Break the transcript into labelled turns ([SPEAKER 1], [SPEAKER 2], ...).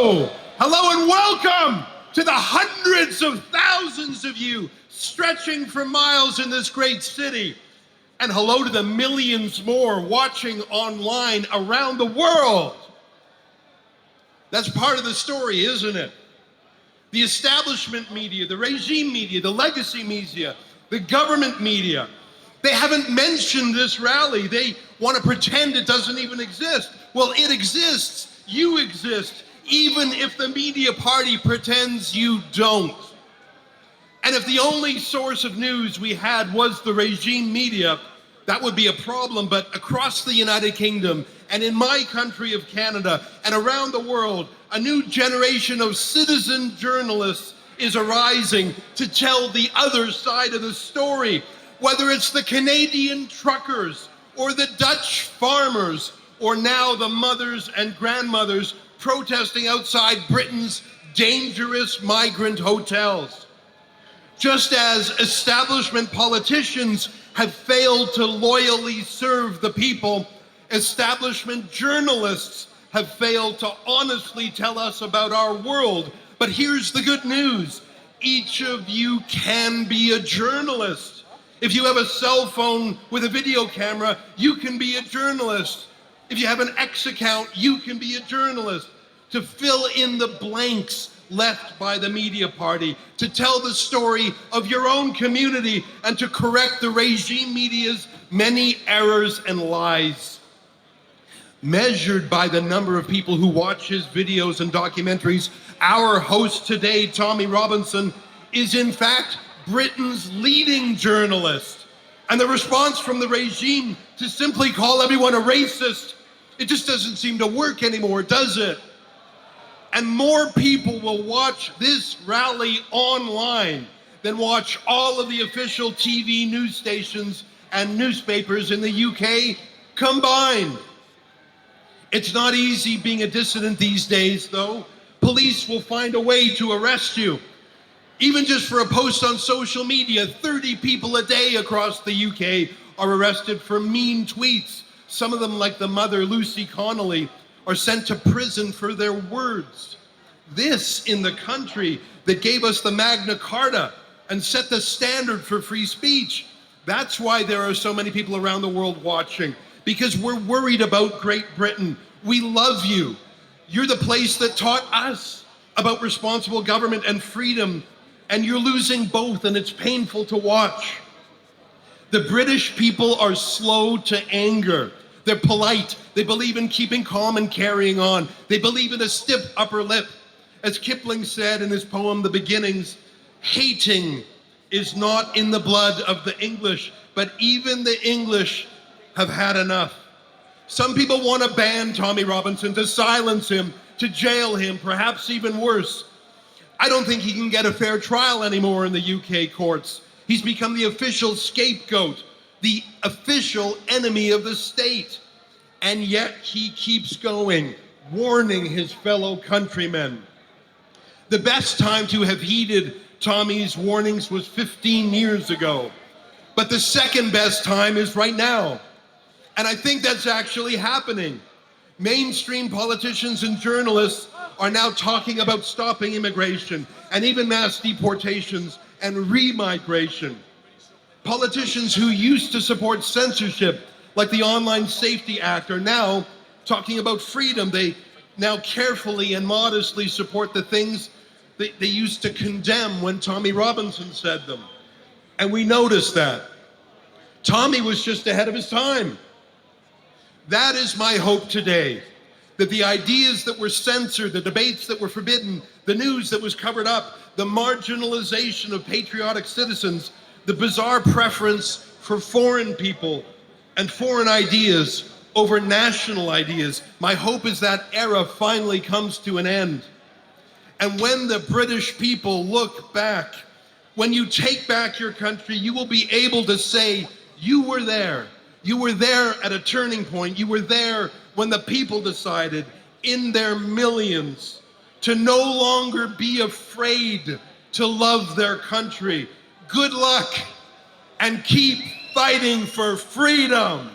[SPEAKER 1] Hello and welcome to the hundreds of thousands of you stretching for miles in this great city. And hello to the millions more watching online around the world. That's part of the story, isn't it? The establishment media, the regime media, the legacy media, the government media, they haven't mentioned this rally. They want to pretend it doesn't even exist. Well, it exists. You exist, even if the media party pretends you don't. And if the only source of news we had was the regime media, that would be a problem. But across the United Kingdom and in my country of Canada and around the world, a new generation of citizen journalists is arising to tell the other side of the story. Whether it's the Canadian truckers or the Dutch farmers or now the mothers and grandmothers protesting outside Britain's dangerous migrant hotels. Just as establishment politicians have failed to loyally serve the people, establishment journalists have failed to honestly tell us about our world. But here's the good news. Each of you can be a journalist. If you have a cell phone with a video camera, you can be a journalist. If you have an X account, you can be a journalist. To fill in the blanks left by the media party, to tell the story of your own community, and to correct the regime media's many errors and lies. Measured by the number of people who watch his videos and documentaries, our host today, Tommy Robinson, is in fact Britain's leading journalist. And the response from the regime to simply call everyone a racist, it just doesn't seem to work anymore, does it? And more people will watch this rally online than watch all of the official TV news stations and newspapers in the UK combined. It's not easy being a dissident these days, though. Police will find a way to arrest you. Even just for a post on social media, 30 people a day across the UK are arrested for mean tweets. Some of them, like the mother, Lucy Connolly, are sent to prison for their words. This in the country that gave us the Magna Carta and set the standard for free speech. That's why there are so many people around the world watching, because we're worried about Great Britain. We love you. You're the place that taught us about responsible government and freedom, and you're losing both, and it's painful to watch. The British people are slow to anger. They're polite. They believe in keeping calm and carrying on. They believe in a stiff upper lip. As Kipling said in his poem, The Beginnings, hating is not in the blood of the English, but even the English have had enough. Some people want to ban Tommy Robinson, to silence him, to jail him, perhaps even worse. I don't think he can get a fair trial anymore in the UK courts. He's become the official scapegoat, the official enemy of the state. And yet he keeps going, warning his fellow countrymen. The best time to have heeded Tommy's warnings was 15 years ago. But the second best time is right now. And I think that's actually happening. Mainstream politicians and journalists are now talking about stopping immigration and even mass deportations and re-migration. Politicians who used to support censorship, like the Online Safety Act, are now talking about freedom. They now carefully and modestly support the things that they used to condemn when Tommy Robinson said them. And we noticed that. Tommy was just ahead of his time. That is my hope today, that the ideas that were censored, the debates that were forbidden, the news that was covered up, the marginalization of patriotic citizens, the bizarre preference for foreign people and foreign ideas over national ideas, my hope is that era finally comes to an end. And when the British people look back, when you take back your country, you will be able to say, you were there. You were there at a turning point. You were there when the people decided in their millions to no longer be afraid to love their country. Good luck and keep fighting for freedom.